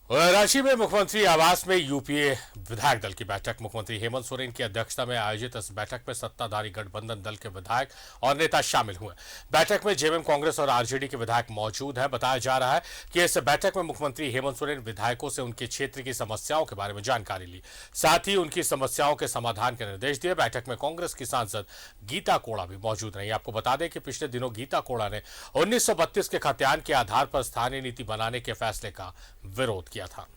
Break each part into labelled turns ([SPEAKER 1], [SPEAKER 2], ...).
[SPEAKER 1] रांची में मुख्यमंत्री आवास में यूपीए विधायक दल की बैठक। मुख्यमंत्री हेमंत सोरेन की अध्यक्षता में आयोजित इस बैठक में सत्ताधारी गठबंधन दल के विधायक और नेता शामिल हुए। बैठक में जेएमएम, कांग्रेस और आरजेडी के विधायक मौजूद हैं। बताया जा रहा है कि इस बैठक में मुख्यमंत्री हेमंत सोरेन विधायकों से उनके क्षेत्र की समस्याओं के बारे में जानकारी ली, साथ ही उनकी समस्याओं के समाधान के निर्देश दिए। बैठक में कांग्रेस की सांसद गीता कोड़ा भी मौजूद रही। आपको बता दें कि पिछले दिनों गीता कोड़ा ने 1932 के खतियान के आधार पर स्थानीय नीति बनाने के फैसले का विरोध किया था।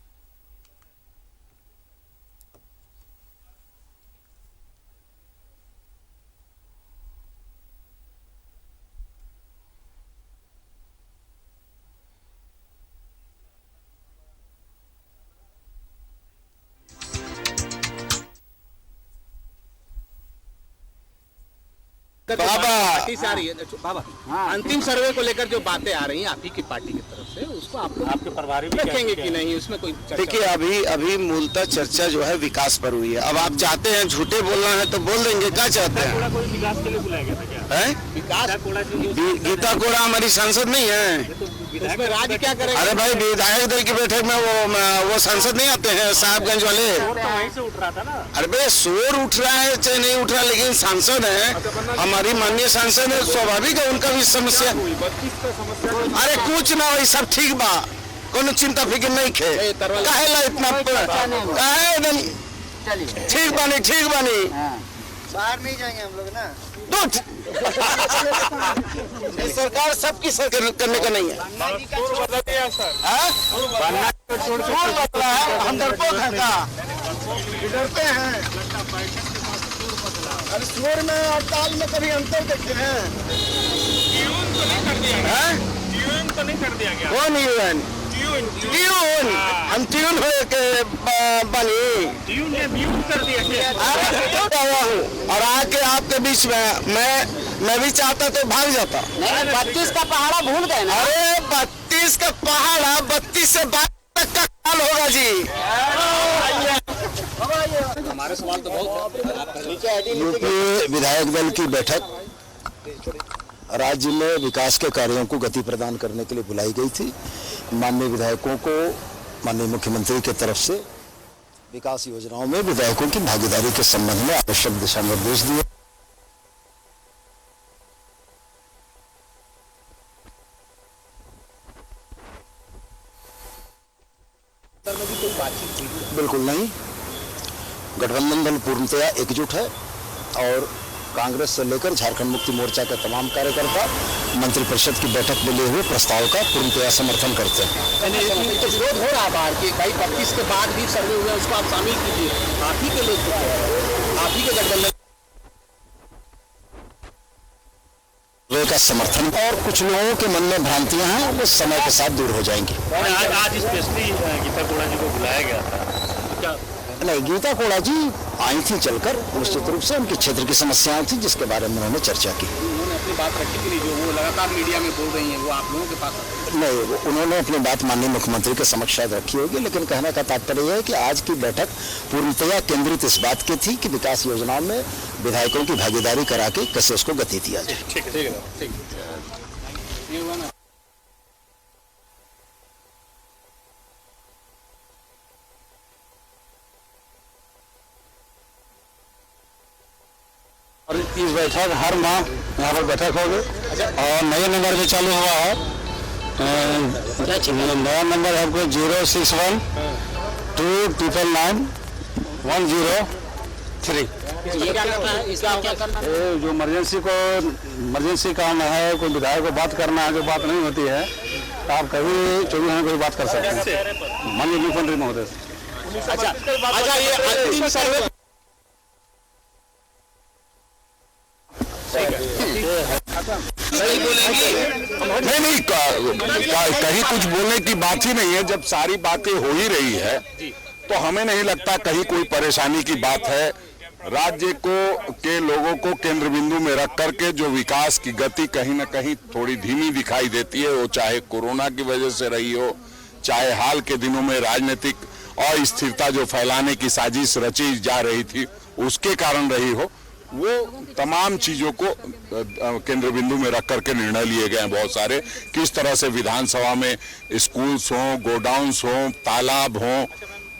[SPEAKER 2] पार्टी से आ रही है बाबा। अंतिम सर्वे को लेकर जो बातें आ रही हैं आप ही की पार्टी की तरफ से, उसको आप लोग आपके प्रभारी भी रखेंगे कि नहीं, उसमें कोई
[SPEAKER 3] देखिए अभी मूलतः चर्चा जो है विकास पर हुई है। अब आप चाहते हैं झूठे बोलना है तो बोल देंगे, क्या चाहते हैं?
[SPEAKER 2] कोई विकास के लिए बुलाया गया था क्या?
[SPEAKER 3] है गीता कोड़ा हमारी सांसद नहीं है,
[SPEAKER 2] उसमें राज्य क्या करेगा?
[SPEAKER 3] अरे भाई विधायक दल की बैठक में वो सांसद नहीं आते हैं साहबगंज वाले।
[SPEAKER 2] वहीं से उठ रहा था ना।
[SPEAKER 3] अरे भाई शोर उठ रहा है चाहे नहीं उठ रहा, लेकिन सांसद है, हमारी माननीय सांसद है, स्वाभाविक है उनका भी समस्या। अरे कुछ ना वही सब ठीक बा, कोनो चिंता फिक्र नहीं खे, काहेला इतना काहे नहीं, ठीक बानी
[SPEAKER 4] बाहर नहीं जाएंगे हम लोग ना।
[SPEAKER 3] सरकार सबकी करने का नहीं है। हम डरपोक हैं का? डरते हैं? अरे शोर में और ताल में कभी अंतर देखते हैं?
[SPEAKER 2] तो नहीं कर दिया गया।
[SPEAKER 3] कौन यूएन? ट्यून हम ट्यून हो के बनी
[SPEAKER 2] ट्यून कर दिया
[SPEAKER 3] गया हूँ और आके आपके बीच में मैं भी चाहता तो भाग जाता।
[SPEAKER 4] 32 का पहाड़ा भूल गए ना।
[SPEAKER 3] अरे 32 का पहाड़ा 32 से 22 तक का काल होगा जी।
[SPEAKER 2] हमारे सवाल तो बहुत
[SPEAKER 3] यूपीए विधायक दल की बैठक राज्य में विकास के कार्यों को गति प्रदान करने के लिए बुलाई गई थी। माननीय विधायकों को माननीय मुख्यमंत्री की तरफ से विकास योजनाओं में विधायकों की भागीदारी के संबंध में आवश्यक दिशा निर्देश दिए। बिल्कुल नहीं, गठबंधन दल पूर्णतया एकजुट है और कांग्रेस से लेकर झारखंड मुक्ति मोर्चा के तमाम कार्यकर्ता मंत्रिपरिषद की बैठक में लिए हुए प्रस्ताव का पूर्णतया समर्थन करते हैं।
[SPEAKER 2] विरोध हो रहा बाहर कि भाई 32 के बाद भी सर्वे हुआ, उसको आप शामिल कीजिए। आप ही के लोग, आप ही के गठबंधन
[SPEAKER 3] का समर्थन और कुछ लोगों के मन में भ्रांतियां हैं, वो समय के साथ दूर हो जाएंगी।
[SPEAKER 2] आज स्पेशली गीता कोड़ा जी को बुलाया गया था, क्या
[SPEAKER 3] नहीं, गीता कोड़ा जी आई थी चलकर, निश्चित रूप से उनके क्षेत्र की समस्याएं थी जिसके बारे में उन्होंने चर्चा की।
[SPEAKER 2] उन्होंने अपनी बात रखी कि नहीं, जो वो लगातार मीडिया में बोल रही हैं वो आप लोगों के पास
[SPEAKER 3] नहीं, उन्होंने अपनी बात माननीय मुख्यमंत्री के समक्ष शायद रखी होगी, लेकिन कहने का तात्पर्य है कि आज की बैठक पूर्णतया केंद्रित इस बात की थी कि विकास योजनाओं में विधायकों की भागीदारी करा के कैसे उसको गति दिया जाए।
[SPEAKER 2] ठीक है।
[SPEAKER 3] और इस बैठक हर माह यहाँ पर बैठक होगी और नए नंबर में चालू हुआ है। नया नंबर है आपको 061 299 103। जो इमरजेंसी काम है, कोई विधायक को बात करना है, जो बात नहीं होती है, तो आप कभी 24 घंटे कोई बात कर सकते हैं माननीय मुख्यमंत्री महोदय से।
[SPEAKER 2] अच्छा, ये अंतिम सर्वे
[SPEAKER 3] नहीं, कहीं कुछ बोलने की बात ही नहीं है। जब सारी बातें हो ही रही है तो हमें नहीं लगता कहीं कोई परेशानी की बात है। राज्य के लोगों को केंद्र बिंदु में रख करके जो विकास की गति कहीं ना कहीं थोड़ी धीमी दिखाई देती है, वो चाहे कोरोना की वजह से रही हो, चाहे हाल के दिनों में राजनीतिक अस्थिरता जो फैलाने की साजिश रची जा रही थी उसके कारण रही हो, वो तमाम चीजों को केंद्र बिंदु में रख करके निर्णय लिए गए हैं बहुत सारे। किस तरह से विधानसभा में स्कूल्स हों, गोडाउन्स हों, तालाब हों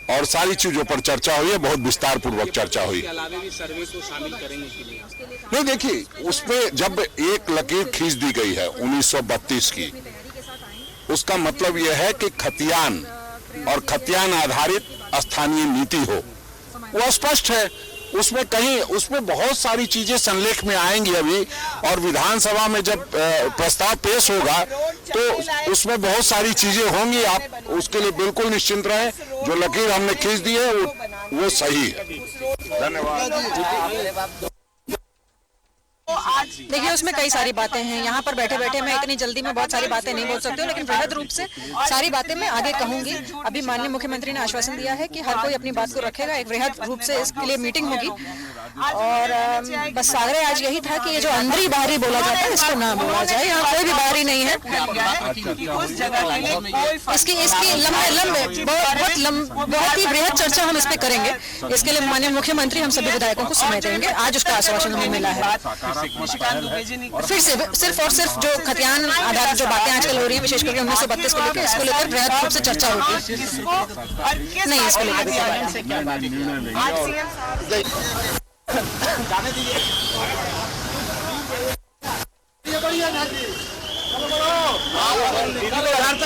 [SPEAKER 3] और सारी चीजों पर चर्चा हुई है, बहुत विस्तार पूर्वक चर्चा हुई।
[SPEAKER 2] इसके अलावा भी सर्वे को शामिल करेंगे कि नहीं?
[SPEAKER 3] नहीं, देखिए, उसमें जब एक लकीर खींच दी गई है 1932 की, उसका मतलब यह है कि खतियान और खतियान आधारित स्थानीय नीति हो, वो स्पष्ट है। उसमें बहुत सारी चीजें संलेख में आएंगी अभी, और विधानसभा में जब प्रस्ताव पेश होगा तो उसमें बहुत सारी चीजें होंगी। आप उसके लिए बिल्कुल निश्चिंत रहें। जो लकीर हमने खींच दी है वो सही है। धन्यवाद।
[SPEAKER 5] देखिए, उसमें कई सारी बातें हैं। यहाँ पर बैठे बैठे मैं इतनी जल्दी में बहुत सारी बातें नहीं बोल सकती हूँ, लेकिन वृहद रूप से सारी बातें मैं आगे कहूंगी। अभी माननीय मुख्यमंत्री ने आश्वासन दिया है कि हर कोई अपनी बात को रखेगा। एक वृहद रूप से इसके लिए मीटिंग होगी, और बस सागरे आज यही था कि ये जो अंदरी बाहरी बोला जाता है इसको ना बोला जाए। यहाँ कोई भी बाहरी नहीं है। इसकी बहुत ही वृहद चर्चा हम इस पे करेंगे। इसके लिए माननीय मुख्यमंत्री हम सभी विधायकों को समय देंगे। आज उसका आश्वासन हमें मिला है। फिर से सिर्फ और सिर्फ जो खतियान आधारित जो बातें आजकल हो रही हैं, विशेष करके 1932 को लेकर, इसको लेकर वृहद रूप से चर्चा होगी। नहीं, इसको लेकर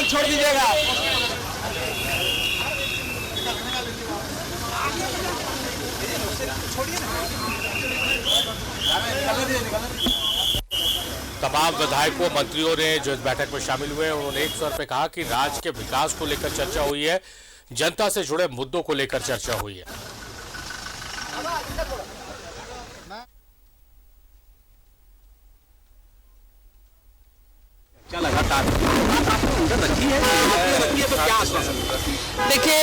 [SPEAKER 2] छोड़ दीजिएगा।
[SPEAKER 1] तमाम विधायकों, मंत्रियों ने जो इस बैठक में शामिल हुए, उन्होंने एक स्वर पे कहा कि राज्य के विकास को लेकर चर्चा हुई है, जनता से जुड़े मुद्दों को लेकर चर्चा हुई है।
[SPEAKER 6] देखिए,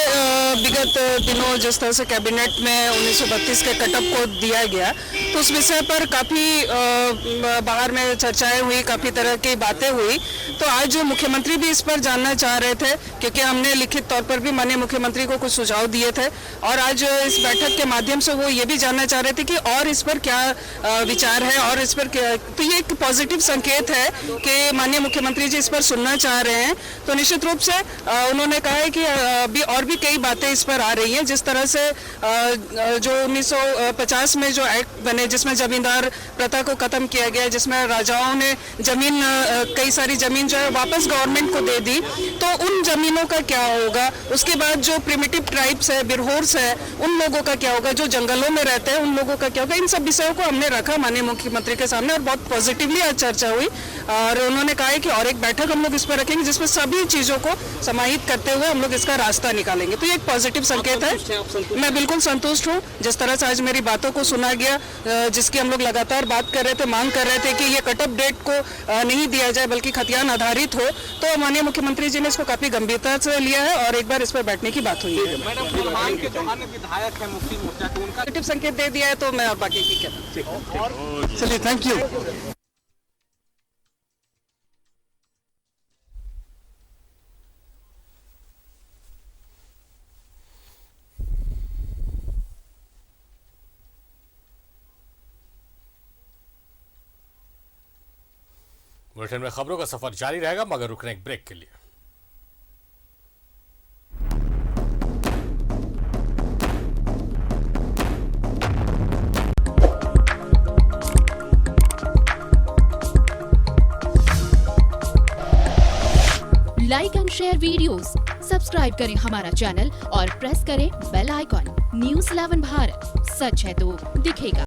[SPEAKER 6] विगत दिनों जिस तरह से कैबिनेट में 1932 के कटअप को दिया गया, तो उस विषय पर काफ़ी बाहर में चर्चाएं हुई, काफ़ी तरह की बातें हुई। तो आज मुख्यमंत्री भी इस पर जानना चाह रहे थे, क्योंकि हमने लिखित तौर पर भी माननीय मुख्यमंत्री को कुछ सुझाव दिए थे, और आज इस बैठक के माध्यम से वो ये भी जानना चाह रहे थे कि और इस पर क्या विचार है, और इस पर क्या। तो ये एक पॉजिटिव संकेत है कि माननीय मुख्यमंत्री जी इस पर सुनना चाह रहे हैं। तो निश्चित रूप से उन्होंने कहा है कि अभी और भी कई बातें इस पर आ रही हैं। जिस तरह से जो 1950 में जो एक्ट बने, जिसमें जमींदार प्रथा को खत्म किया गया, जिसमें राजाओं ने जमीन, कई सारी जमीन जो है वापस गवर्नमेंट को दे दी, तो उन जमीनों का क्या होगा। उसके बाद जो प्रिमिटिव ट्राइब्स है, बिरहोर्स है, उन लोगों का क्या होगा, जो जंगलों में रहते हैं उन लोगों का क्या होगा। इन सब विषयों को हमने रखा माननीय मुख्यमंत्री के सामने, और बहुत पॉजिटिवली आज चर्चा हुई। और उन्होंने कहा है कि और एक बैठक हम लोग इस पर रखेंगे, जिसमें सभी चीजों को समाहित करते हुए हम लोग इसका रास्ता निकालेंगे। तो ये एक पॉजिटिव संकेत है। मैं बिल्कुल संतुष्ट हूँ जिस तरह से आज मेरी बातों को सुना गया, जिसकी हम लोग लगातार बात कर रहे थे, मांग कर रहे थे कि ये कटअप डेट को नहीं दिया जाए, बल्कि खतियान आधारित हो। तो माननीय मुख्यमंत्री जी ने इसको काफी गंभीरता से लिया है, और एक बार इस पर बैठने की बात हुई है। पॉजिटिव संकेत दे दिया है, तो मैं बाकी की कहता। चलिए, थैंक यू।
[SPEAKER 1] बुलेटिन में खबरों का सफर जारी रहेगा, मगर रुकने एक ब्रेक के लिए।
[SPEAKER 7] Like and share videos, subscribe करें हमारा चैनल और प्रेस करें बेल आइकॉन। News 11 भारत, सच है तो दिखेगा।